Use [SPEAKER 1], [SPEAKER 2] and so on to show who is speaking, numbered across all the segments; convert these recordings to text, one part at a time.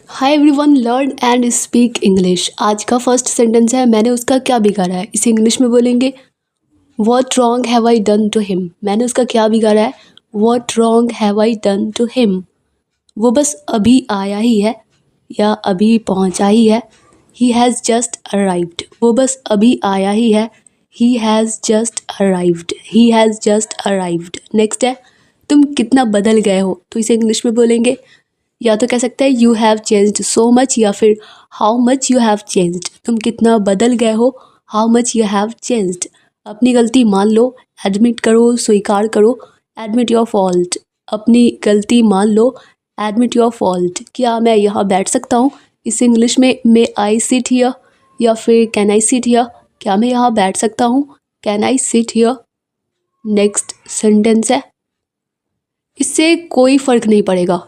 [SPEAKER 1] Hi everyone, learn and speak English. आज का first sentence है मैंने उसका क्या बिगाड़ा है। इसे इंग्लिश में बोलेंगे what wrong have I done to him. मैंने उसका क्या बिगाड़ा है। What wrong have I done to him. वो बस अभी आया ही है या अभी पहुंचा ही है। He has just arrived. वो बस अभी आया ही है। He has just arrived. He has just arrived. Next है तुम कितना बदल गए हो। तो इसे इंग्लिश में बोलेंगे या तो कह सकते हैं you have changed so much या फिर how much you have changed. तुम कितना बदल गए हो। How much you have changed. अपनी गलती मान लो, एडमिट करो, स्वीकार करो। Admit your fault. अपनी गलती मान लो, एडमिट योर फॉल्ट। क्या मैं यहाँ बैठ सकता हूँ। इस इंग्लिश में मे आई सिट हियर या फिर कैन आई सिट हियर। क्या मैं यहाँ बैठ सकता हूँ। Can I sit here. Next sentence है इससे कोई फ़र्क नहीं पड़ेगा।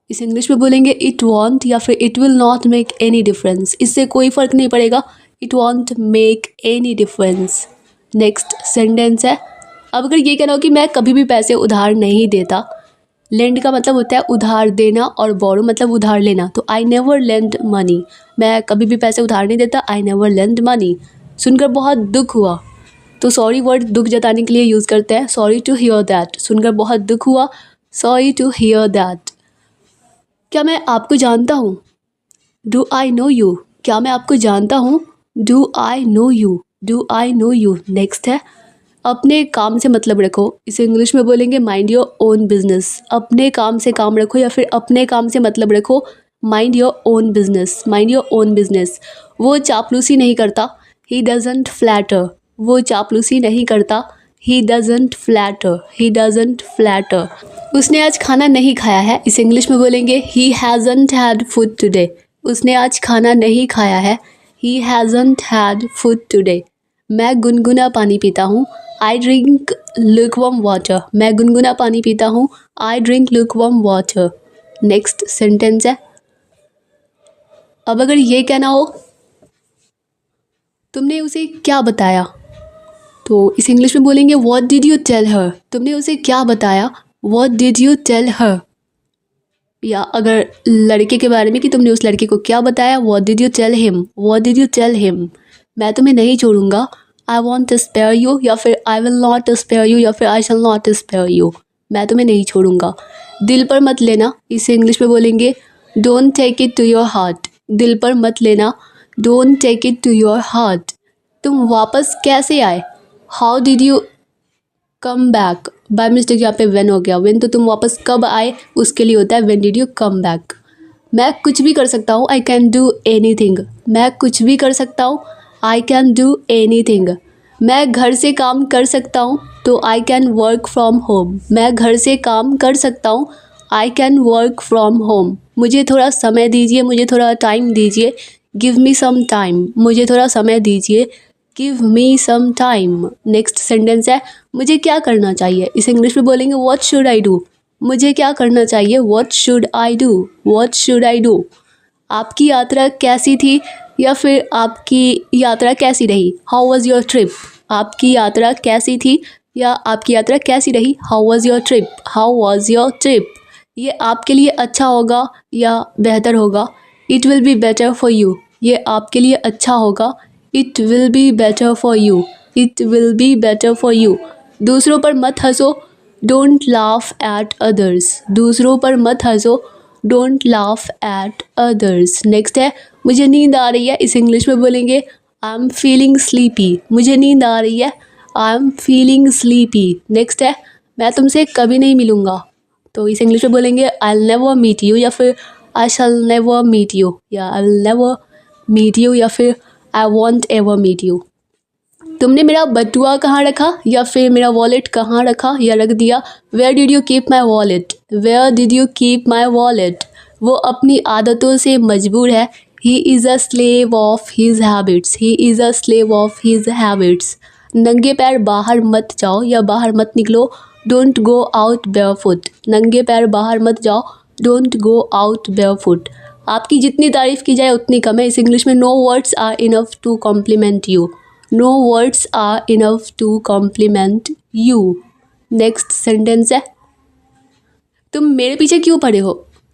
[SPEAKER 1] इस इंग्लिश में बोलेंगे इट वॉन्ट या फिर it will not make any difference. इससे कोई फ़र्क नहीं पड़ेगा। It won't make any difference. Next sentence है अब अगर ये कहना हो कि मैं कभी भी पैसे उधार नहीं देता। लेंड का मतलब होता है उधार देना और बोरो मतलब उधार लेना। तो आई नेवर लेंड मनी। मैं कभी भी पैसे उधार नहीं देता। I never lend money. सुनकर बहुत दुख हुआ। तो सॉरी वर्ड दुख जताने के लिए यूज़ करते हैं। Sorry to hear that. सुनकर बहुत दुख हुआ। Sorry to hear that. क्या मैं आपको जानता हूँ। Do I know you. क्या मैं आपको जानता हूँ। Do I know you. Do I know you. Next है अपने काम से मतलब रखो। इसे इंग्लिश में बोलेंगे माइंड योर ओन बिजनेस। अपने काम से काम रखो या फिर अपने काम से मतलब रखो। Mind your own business. Mind your own business. वो चापलूसी नहीं करता। He doesn't flatter. वो चापलूसी नहीं करता। He doesn't flatter. He doesn't flatter. उसने आज खाना नहीं खाया है। इसे इंग्लिश में बोलेंगे ही हैज़न्ट हैड फूड टुडे। उसने आज खाना नहीं खाया है। ही हैज़न्ट हैड फूड टुडे। मैं गुनगुना पानी पीता हूँ। I drink lukewarm water. मैं गुनगुना पानी पीता हूँ। I drink lukewarm water. Next sentence है अब अगर ये कहना हो तुमने उसे क्या बताया। तो इस इंग्लिश में बोलेंगे what did you tell her. तुमने उसे क्या बताया। What did you tell her. या अगर लड़के के बारे में कि तुमने उस लड़के को क्या बताया। What did you tell him. What did you tell him. मैं तुम्हें नहीं छोड़ूंगा। I want to spare you या फिर I will not spare you या फिर I shall not spare you. मैं तुम्हें नहीं छोड़ूंगा। दिल पर मत लेना। इसे इंग्लिश में बोलेंगे don't take it to your heart. दिल पर मत लेना। Don't take it to your heart. तुम वापस कैसे आए। How did you come back. By mistake यहाँ पे वेन हो गया। वेन तो तुम वापस कब आए उसके लिए होता है when did you come back. मैं कुछ भी कर सकता हूँ। I can do anything. मैं कुछ भी कर सकता हूँ। I can do anything. मैं घर से काम कर सकता हूँ। तो I can work from home. मैं घर से काम कर सकता हूँ। I can work from home. मुझे थोड़ा समय दीजिए। मुझे थोड़ा टाइम दीजिए। Give me some time. मुझे थोड़ा समय दीजिए। Give me some time. Next sentence है मुझे क्या करना चाहिए। इसे इंग्लिश में बोलेंगे व्हाट शुड आई डू। मुझे क्या करना चाहिए। What should I do. What should I do. आपकी यात्रा कैसी थी या फिर आपकी यात्रा कैसी रही। How was your trip. आपकी यात्रा कैसी थी या आपकी यात्रा कैसी रही। How was your trip. How was your trip. ये आपके लिए अच्छा होगा या बेहतर होगा। It will be better for you. ये आपके लिए अच्छा होगा। It will be better for you. It will be better for you. दूसरों पर मत हंसो। Don't laugh at others. दूसरों पर मत हंसो। Don't laugh at others. Next है मुझे नींद आ रही है। इस इंग्लिश में बोलेंगे आई एम फीलिंग स्लीपी। मुझे नींद आ रही है। I am feeling sleepy. Next है मैं तुमसे कभी नहीं मिलूँगा। तो इस इंग्लिश में बोलेंगे I will never meet you या फिर I shall never meet you या I will never meet you या फिर I won't ever meet you. तुमने मेरा बटुआ कहाँ रखा या फिर मेरा वॉलेट कहाँ रखा या रख दिया। Where did you keep my wallet. Where did you keep my wallet. वो अपनी आदतों से मजबूर है। He is a slave of his habits. He is a slave of his habits. नंगे पैर बाहर मत जाओ या बाहर मत निकलो। Don't go out barefoot. नंगे पैर बाहर मत जाओ। Don't go out barefoot. आपकी जितनी तारीफ़ की जाए उतनी कम है। इस इंग्लिश में no words are enough to compliment you. No words are enough to compliment you. Next sentence है तुम मेरे पीछे क्यों पड़े हो।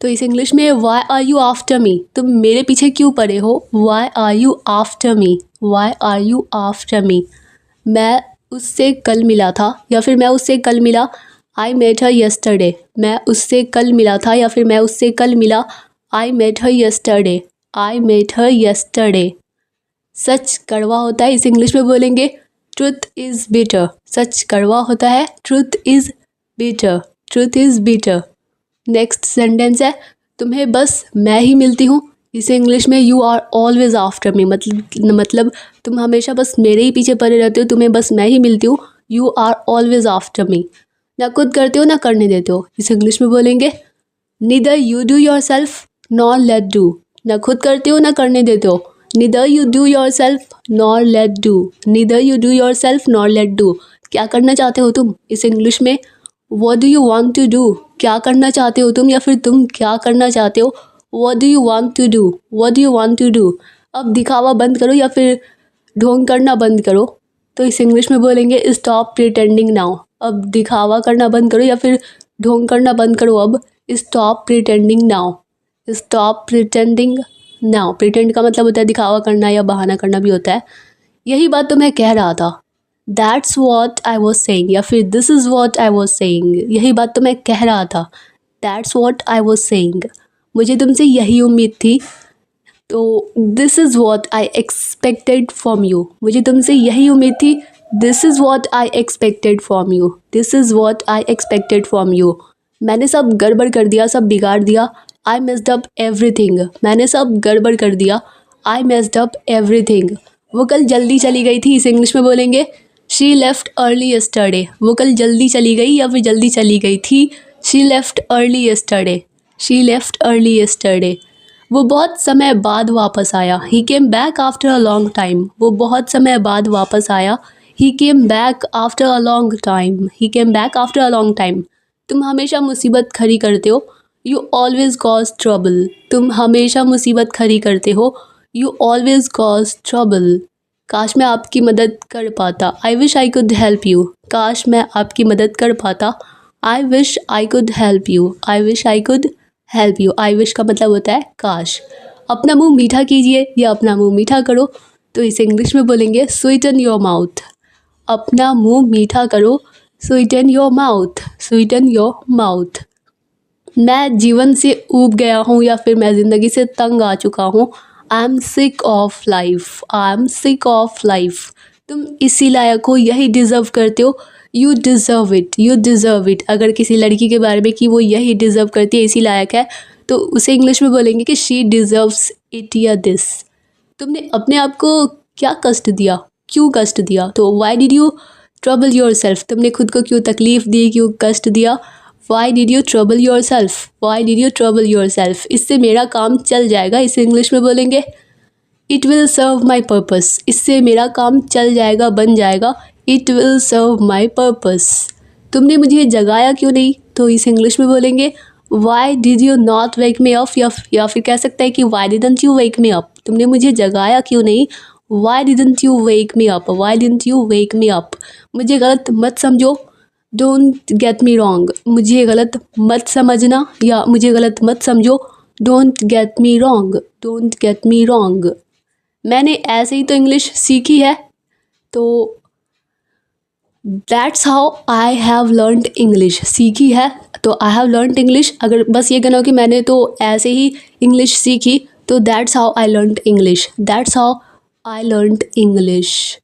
[SPEAKER 1] तो इस इंग्लिश में why are you after me, तुम मेरे पीछे क्यों पड़े हो, why are you after me, why are you after me. मैं उससे कल मिला था या फिर मैं उससे कल मिला, आई मेट हर यस्टरडे, मैं उससे कल मिला था या फिर मैं उससे कल मिला, I met her yesterday, I met her yesterday. सच कड़वा होता है, इस इंग्लिश में बोलेंगे ट्रुथ इज़ बिटर, सच कड़वा होता है, truth is bitter, truth is bitter. Next sentence है तुम्हें बस मैं ही मिलती हूँ, इसे इंग्लिश में you are always after me, मतलब तुम हमेशा बस मेरे ही पीछे पड़े रहते हो, तुम्हें बस मैं ही मिलती हूँ, you are always after me. ना खुद करते हो ना करने देते हो, इस इंग्लिश में बोलेंगे neither you do yourself nor let do, ना खुद करते हो ना करने देते हो, neither you do yourself nor let do, neither you do yourself nor let do. क्या करना चाहते हो तुम, इस इंग्लिश में what do you want to do, क्या करना चाहते हो तुम या फिर तुम क्या करना चाहते हो, what do you want to do, what do you want to do. अब दिखावा बंद करो या फिर ढोंग करना बंद करो, तो इस इंग्लिश में बोलेंगे स्टॉप प्रिटेंडिंग नाउ, अब दिखावा करना बंद करो या फिर ढोंग करना बंद करो, अब stop pretending now, stop pretending now. Pretend का मतलब होता है दिखावा करना या बहाना करना भी होता है। यही बात तो मैं कह रहा था, that's what I was saying या फिर this is what I was saying, यही बात तो मैं कह रहा था, that's what I was saying, मुझे तुमसे यही उम्मीद थी, तो this is what I expected from you, मुझे तुमसे यही उम्मीद थी, this is what I expected from you, this is what I expected from you. मैंने सब गड़बड़ कर दिया, सब बिगाड़ दिया, आई मेस्ड अप एवरीथिंग, मैंने सब गड़बड़ कर दिया, आई मेस्ड अप एवरीथिंग। वो कल जल्दी चली गई थी, इस इंग्लिश में बोलेंगे शी लेफ्ट अर्ली यस्टरडे, वो कल जल्दी चली गई या फिर जल्दी चली गई थी, she left early yesterday, she left early yesterday. वो बहुत समय बाद वापस आया, he came back after a long time, वो बहुत समय बाद वापस आया, he came back after a long time, he came back after a long time. तुम हमेशा मुसीबत खड़ी करते हो, यू ऑलवेज कॉज ट्रबल, तुम हमेशा मुसीबत खड़ी करते हो, यू ऑलवेज कॉज ट्रबल। काश मैं आपकी मदद कर पाता, I wish I could help you, काश मैं आपकी मदद कर पाता, I wish I could help you, I wish I could help you. I wish का मतलब होता है काश। अपना मुंह मीठा कीजिए या अपना मुंह मीठा करो, तो इसे इंग्लिश में बोलेंगे स्वीटन योर माउथ, अपना मुंह मीठा करो, sweeten your mouth, sweeten your mouth. मैं जीवन से ऊब गया हूँ या फिर मैं ज़िंदगी से तंग आ चुका हूँ, I am sick of life, I am sick of life. तुम इसी लायक हो, यही डिज़र्व करते हो, you deserve it, you deserve it. अगर किसी लड़की के बारे में कि वो यही डिज़र्व करती है, इसी लायक है, तो उसे इंग्लिश में बोलेंगे कि शी डिज़र्व्स इट या दिस। तुमने अपने आप को क्या कष्ट दिया, क्यों कष्ट दिया, तो why did you trouble yourself, तुमने खुद को क्यों तकलीफ़ दी, क्यों कष्ट दिया, why did you trouble yourself, why did you trouble yourself. इससे मेरा काम चल जाएगा, इसे इंग्लिश में बोलेंगे it will serve my purpose, इससे मेरा काम चल जाएगा, बन जाएगा, it will serve my purpose. तुमने मुझे जगाया क्यों नहीं, तो इस इंग्लिश में बोलेंगे Y did you not wake me up, या फिर कह सकता है कि Y didn't you wake me up, तुमने मुझे जगाया क्यों नहीं, Y didn't you wake me up, Y didn't you wake me up. मुझे गलत मत समझो, डोंट गेट मी रॉन्ग, मुझे गलत मत समझना या मुझे गलत मत समझो, don't get me wrong, don't get me wrong. मैंने ऐसे ही तो इंग्लिश सीखी है, तो that's how I have learned English, सीखी है तो आई हैव लर्नड इंग्लिश। अगर बस ये कहना हो कि मैंने तो ऐसे ही इंग्लिश सीखी, तो that's how I learned English, that's how I learned English.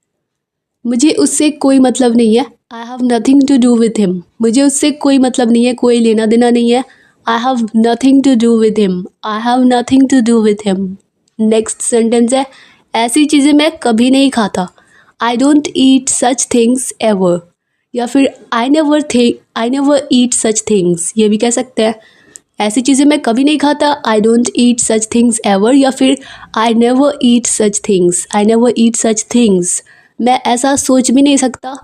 [SPEAKER 1] मुझे उससे कोई मतलब नहीं है, I have nothing to do with him, मुझे उससे कोई मतलब नहीं है, कोई लेना देना नहीं है, I have nothing to do with him, I have nothing to do with him. Next sentence है ऐसी चीज़ें मैं कभी नहीं खाता, I don't eat such things ever, या फिर I never eat such things, ये भी कह सकते हैं। ऐसी चीज़ें मैं कभी नहीं खाता, I don't eat such things ever, या फिर I never eat such things, I never eat such things. मैं ऐसा सोच भी नहीं सकता,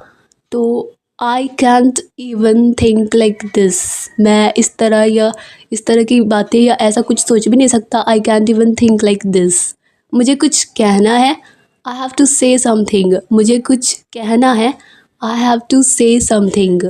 [SPEAKER 1] तो आई can't even think like this, मैं इस तरह या इस तरह की बातें या ऐसा कुछ सोच भी नहीं सकता, I can't even think like this. मुझे कुछ कहना है, I have to say something, मुझे कुछ कहना है, I have to say something.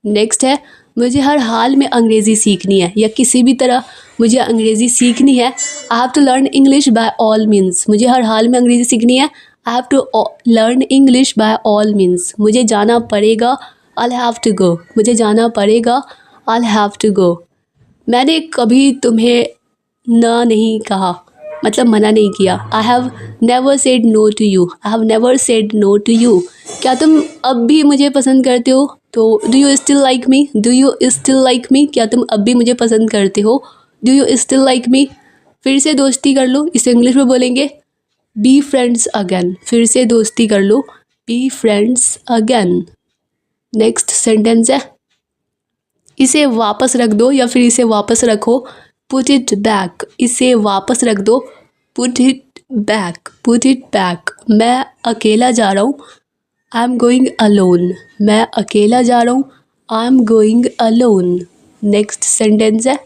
[SPEAKER 1] Next है मुझे हर हाल में अंग्रेज़ी सीखनी है, या किसी भी तरह मुझे अंग्रेज़ी सीखनी है। I have to learn English by all means, मुझे हर हाल में अंग्रेज़ी सीखनी है। I have to learn English by all means, मुझे जाना पड़ेगा। आई हैव टू गो, मुझे जाना पड़ेगा। I have to go. मैंने कभी तुम्हें ना नहीं कहा, मतलब मना नहीं किया। I have never said no to you, I have never said no to you. क्या तुम अब भी मुझे पसंद करते हो? तो do you still like me, do you still like me, क्या तुम अब भी मुझे पसंद करते हो? Do you still like me. फिर से दोस्ती कर लो, इसे इंग्लिश में बोलेंगे बी फ्रेंड्स अगेन, फिर से दोस्ती कर लो, be friends again. Next sentence है इसे वापस रख दो, या फिर इसे वापस रखो, पुट इट बैक, इसे वापस रख दो, put it back, put it back. मैं अकेला जा रहा हूँ, आई एम गोइंग अलोन, मैं अकेला जा रहा हूँ, I am going alone. Next sentence है,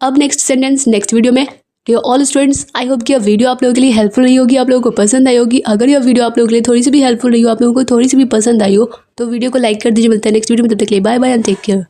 [SPEAKER 1] अब नेक्स्ट सेंटेंस नेक्स्ट वीडियो में। Dear all students, I hope कि यह वीडियो आप लोगों के लिए हेल्पफुल रही होगी, आप लोगों को पसंद आई होगी। अगर यह वीडियो आप लोगों के लिए थोड़ी सी भी हेल्पफुल रही हो, आप लोगों को थोड़ी सी भी पसंद आई हो, तो वीडियो को लाइक कर दीजिए। मिलते हैं नेक्स्ट वीडियो में, तब तक के लिए bye bye and take care.